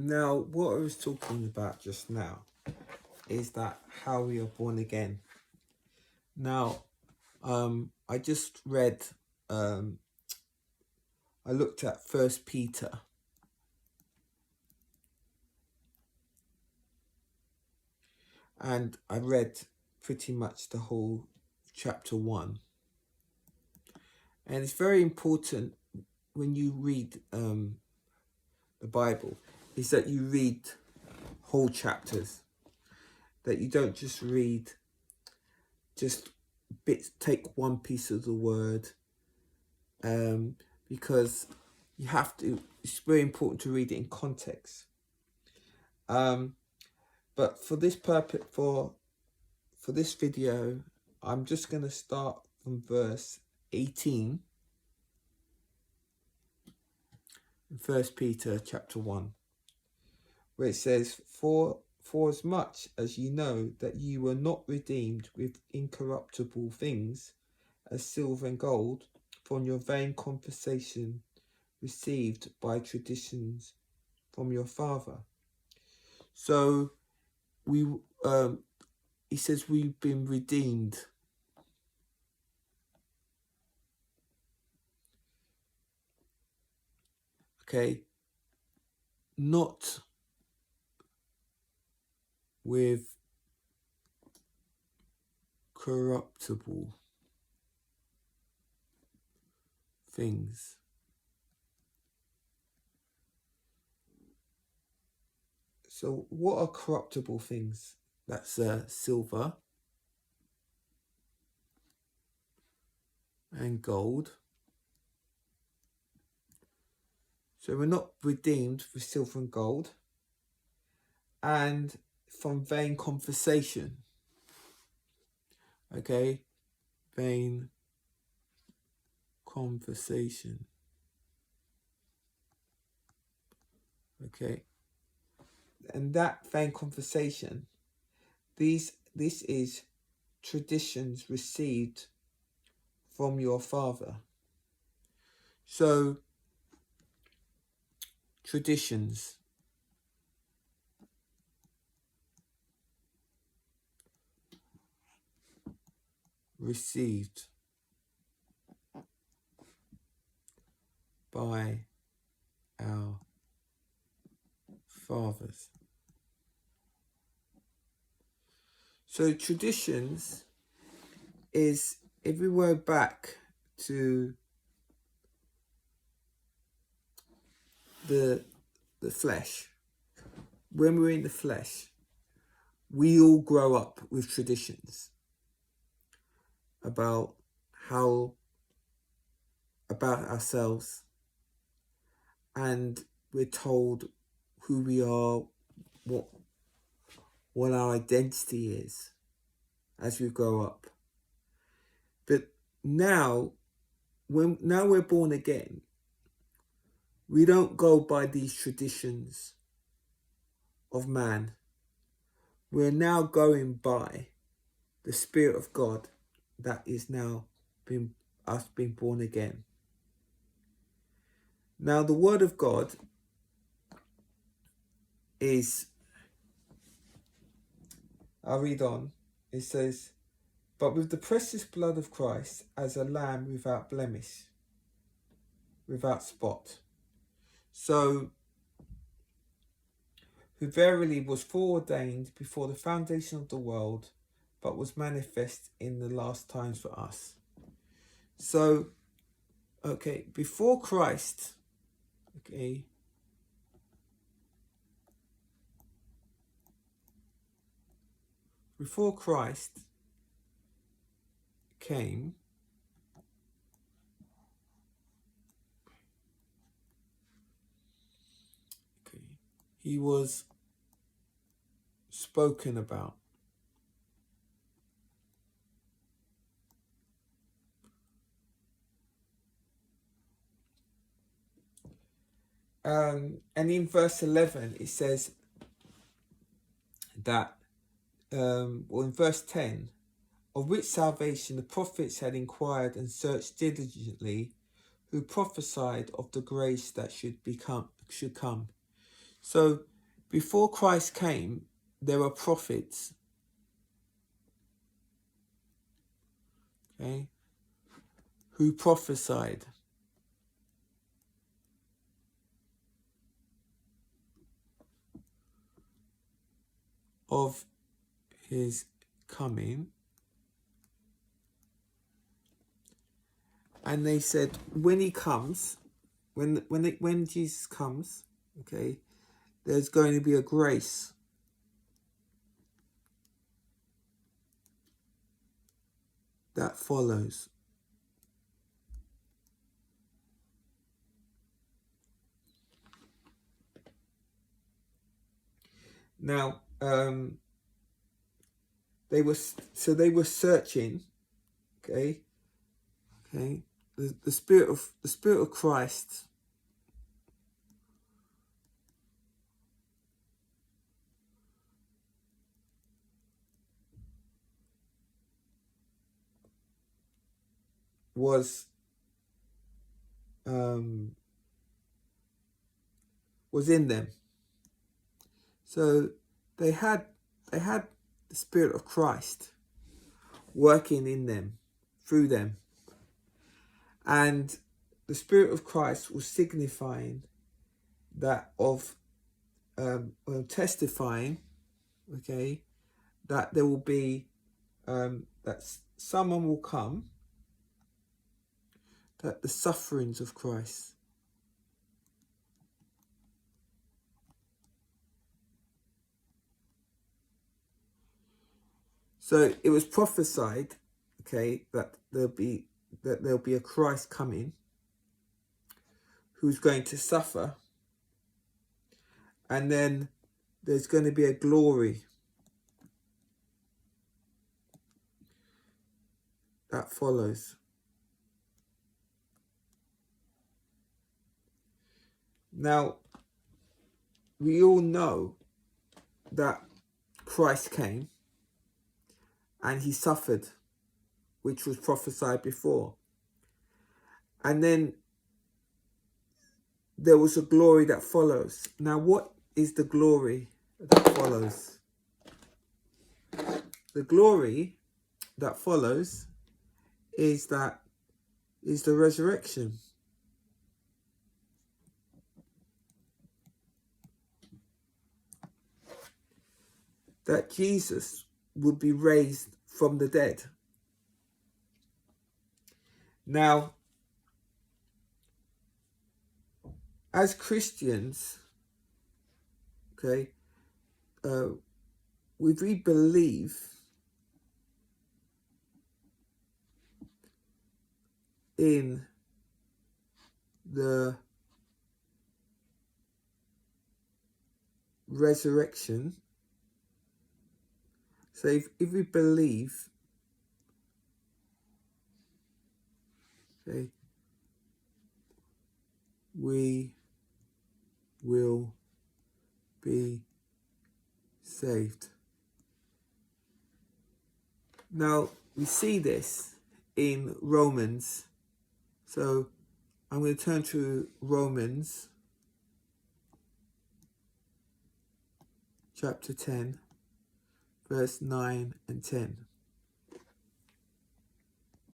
Now, what I was talking about just now is that how we are born again. Now, I just read, I looked at First Peter, and I read pretty much the whole chapter 1. And it's very important when you read the Bible, is that you read whole chapters, that you don't just read just bits, take one piece of the word, because you have to, it's very important to read it in context. But for this purpose, for this video, I'm just going to start from verse 18 in 1 Peter chapter 1, where it says, For as much as you know that you were not redeemed with incorruptible things, as silver and gold, from your vain conversation received by traditions from your father. So he says we've been redeemed. Okay, not with corruptible things. So what are corruptible things? That's silver and gold. So we're not redeemed with silver and gold, and from vain conversation. Okay, vain conversation. Okay, and that vain conversation, this is traditions received from your father. So traditions, received by our fathers. So traditions is, if we were back to the flesh, when we're in the flesh, we all grow up with traditions about ourselves, and we're told who we are, what our identity is as we grow up. But now we're born again, we don't go by these traditions of man. We're now going by the Spirit of God that is now being born again. Now the Word of God is, I'll read on, it says, but with the precious blood of Christ as a lamb without blemish, without spot. So, who verily was foreordained before the foundation of the world, but was manifest in the last times for us. So, okay, before Christ, okay, before Christ came, okay, he was spoken about. And in verse 11 it says that, or in verse 10, of which salvation the prophets had inquired and searched diligently, who prophesied of the grace that should come. So before Christ came, there were prophets, okay, who prophesied of his coming. And they said, when he comes, when Jesus comes, okay, there's going to be a grace that follows. Now, they were searching, okay, the spirit of Christ was in them. So they had the Spirit of Christ working in them, through them. And the Spirit of Christ was signifying that of testifying, okay, that there will be that someone will come, that the sufferings of Christ. So it was prophesied, okay, that there'll be a Christ coming who's going to suffer, and then there's going to be a glory that follows. Now, we all know that Christ came and he suffered, which was prophesied before. And then there was a glory that follows. Now, what is the glory that follows? The glory that follows is the resurrection. That Jesus would be raised from the dead. Now, as Christians, okay, we believe in the resurrection. So if we believe, okay, we will be saved. Now, we see this in Romans. So I'm going to turn to Romans chapter 10, verse 9 and 10.